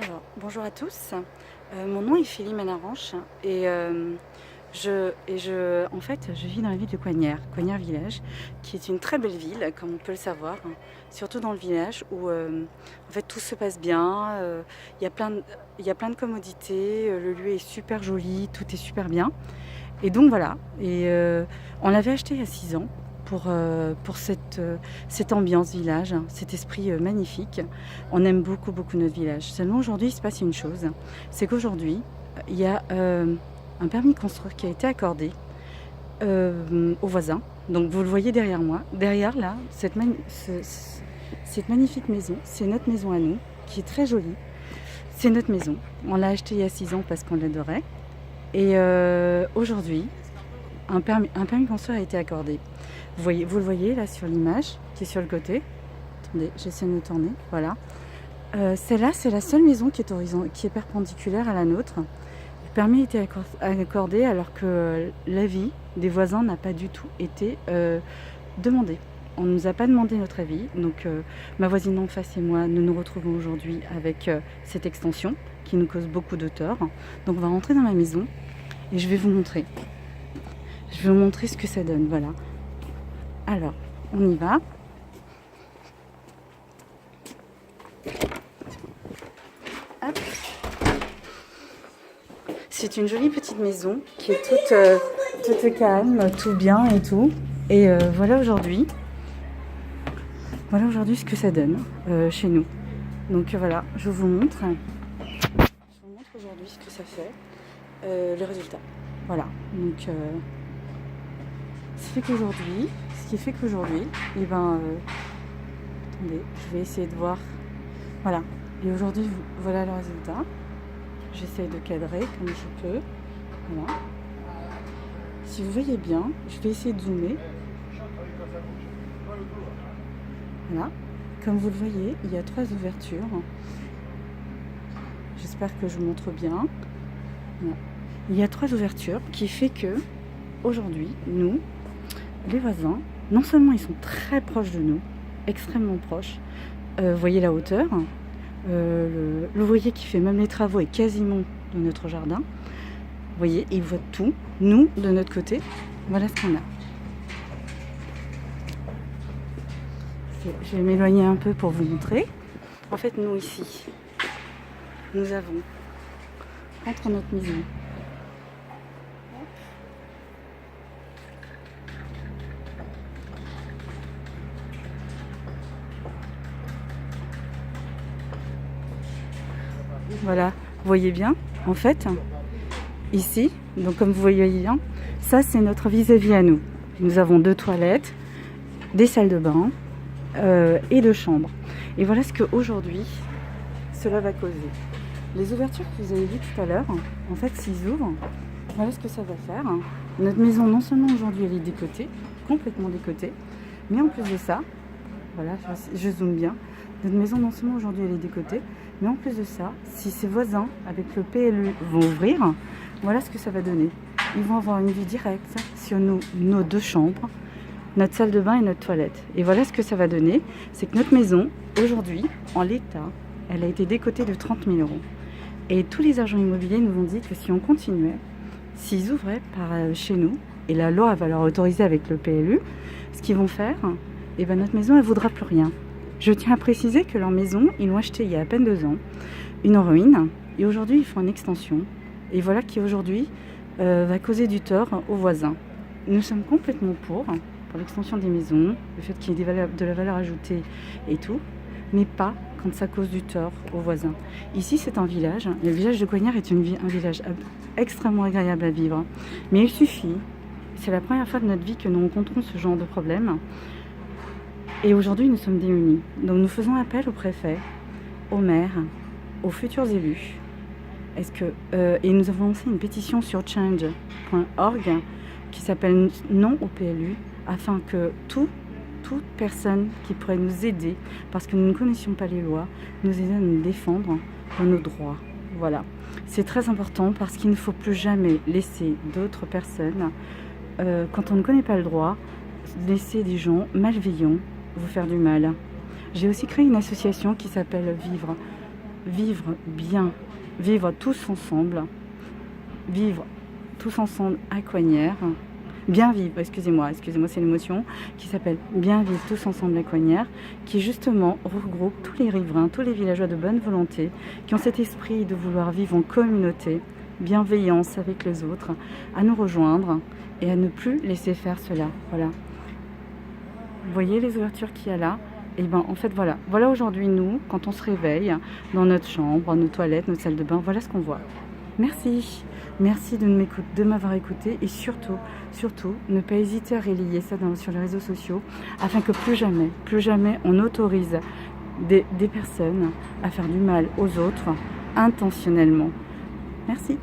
Alors, bonjour à tous. Mon nom est Philly Manaranche en fait, je vis dans la ville de Coignères, Coignères Village, qui est une très belle ville, comme on peut le savoir, hein. Surtout dans le village où en fait tout se passe bien. Il y a il y a plein de commodités, le lieu est super joli, tout est super bien. Et donc voilà, on l'avait acheté il y a 6 ans pour cette ambiance village, hein, cet esprit magnifique. On aime beaucoup, beaucoup notre village. Seulement aujourd'hui, il se passe une chose, c'est qu'aujourd'hui, il y a un permis de construire qui a été accordé aux voisins. Donc vous le voyez derrière moi. Derrière là, cette magnifique maison, c'est notre maison à nous, qui est très jolie. C'est notre maison. On l'a achetée il y a 6 ans parce qu'on l'adorait. Et aujourd'hui, un permis de construire a été accordé. Vous le voyez là sur l'image qui est sur le côté. Attendez, j'essaie de me tourner. Voilà. Celle-là, c'est la seule maison qui est perpendiculaire à la nôtre. Le permis a été accordé alors que l'avis des voisins n'a pas du tout été demandé. On ne nous a pas demandé notre avis. Donc ma voisine en face et moi, nous nous retrouvons aujourd'hui avec cette extension qui nous cause beaucoup de tort. Donc on va rentrer dans la maison et je vais vous montrer. Je vais vous montrer ce que ça donne. Voilà. Alors, on y va. Hop. C'est une jolie petite maison qui est toute calme, tout bien et tout. Et voilà aujourd'hui ce que ça donne chez nous. Donc voilà, je vous montre. Je vous montre aujourd'hui ce que ça fait, le résultat. Voilà. Donc ce qui fait qu'aujourd'hui, et ben, attendez, je vais essayer de voir. Voilà. Et aujourd'hui, voilà le résultat. J'essaie de cadrer comme je peux. Voilà. Si vous voyez bien, je vais essayer de zoomer. Voilà. Comme vous le voyez, il y a 3 ouvertures. J'espère que je vous montre bien. Voilà. Il y a 3 ouvertures qui fait que aujourd'hui, nous, les voisins, non seulement ils sont très proches de nous, extrêmement proches. Vous voyez la hauteur. L'ouvrier qui fait même les travaux est quasiment de notre jardin. Vous voyez, il voit tout. Nous, de notre côté, voilà ce qu'on a. Je vais m'éloigner un peu pour vous montrer. En fait, nous ici, nous avons contre notre maison voilà, vous voyez bien, en fait, ici, donc comme vous voyez bien, ça c'est notre vis-à-vis à nous. Nous avons 2 toilettes, des salles de bain et 2 chambres. Et voilà ce qu'aujourd'hui, cela va causer. Les ouvertures que vous avez vues tout à l'heure, en fait, s'ils ouvrent, voilà ce que ça va faire. Notre maison, non seulement aujourd'hui, elle est décotée, complètement décotée, mais en plus de ça, voilà, je zoome bien, notre maison, non seulement aujourd'hui, elle est décotée, mais en plus de ça, si ses voisins, avec le PLU, vont ouvrir, voilà ce que ça va donner. Ils vont avoir une vue directe sur nos 2 chambres, notre salle de bain et notre toilette. Et voilà ce que ça va donner, c'est que notre maison, aujourd'hui, en l'état, elle a été décotée de 30 000 €. Et tous les agents immobiliers nous ont dit que si on continuait, s'ils ouvraient par chez nous, et la loi va leur autoriser avec le PLU, ce qu'ils vont faire, et ben notre maison, elle ne vaudra plus rien. Je tiens à préciser que leur maison, ils l'ont achetée il y a à peine 2 ans, une en ruine, et aujourd'hui ils font une extension. Et voilà qui aujourd'hui va causer du tort aux voisins. Nous sommes complètement pour l'extension des maisons, le fait qu'il y ait de la valeur ajoutée et tout, mais pas quand ça cause du tort aux voisins. Ici c'est un village, le village de Coignères est un village extrêmement agréable à vivre, mais il suffit, c'est la première fois de notre vie que nous rencontrons ce genre de problème. Et aujourd'hui, nous sommes démunis. Donc nous faisons appel au préfet, au maire, aux futurs élus. Et nous avons lancé une pétition sur change.org qui s'appelle Non au PLU, afin que toute personne qui pourrait nous aider, parce que nous ne connaissions pas les lois, nous aide à nous défendre dans nos droits. Voilà. C'est très important parce qu'il ne faut plus jamais laisser d'autres personnes, quand on ne connaît pas le droit, laisser des gens malveillants vous faire du mal. J'ai aussi créé une association qui s'appelle vivre bien, vivre tous ensemble à Coignières. Bien vivre, excusez-moi, c'est l'émotion, qui s'appelle Bien vivre tous ensemble à Coignières, qui justement regroupe tous les riverains, tous les villageois de bonne volonté, qui ont cet esprit de vouloir vivre en communauté, bienveillance avec les autres, à nous rejoindre et à ne plus laisser faire cela. Voilà. Vous voyez les ouvertures qu'il y a là? Et ben en fait voilà. Voilà aujourd'hui nous, quand on se réveille, dans notre chambre, nos toilettes, notre salle de bain, voilà ce qu'on voit. Merci. Merci de m'avoir écouté et surtout, ne pas hésiter à relayer ça sur les réseaux sociaux afin que plus jamais on autorise des personnes à faire du mal aux autres intentionnellement. Merci.